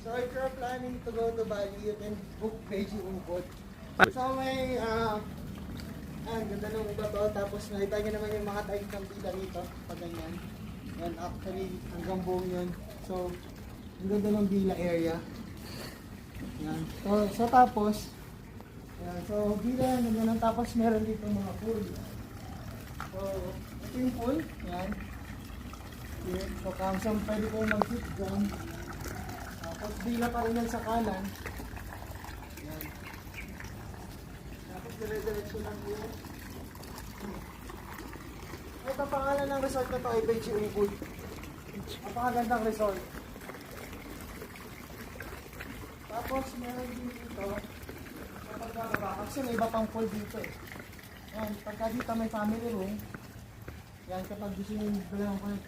So if you're planning to go to Bali, you can book Beji Ubod. So may, ganda ng iba to. Tapos nakita nyo naman yung mga type ng pila rito. Pag ganyan. Yan, actually, hanggang buong yun. So, ang ganda ng Villa area. Yan. So tapos, yan. So, Villa yan, ganyan. Tapos meron dito mga pool. So, ito yung pool. Yan. Here. So, kamsang pwede ko mag-sit dyan. Tapos, Villa pa rin yan sa kanan. Yan. Tapos, dire-diretso lang yun. Ito pangalan ng resort na to ay Beji Ubud. Napakagandang resort. Tapos meron din dito kapag bababa, kasi may iba pang pool dito eh. Yan, pagka dito may family room, yan kapag gusto nyo bilang ko yung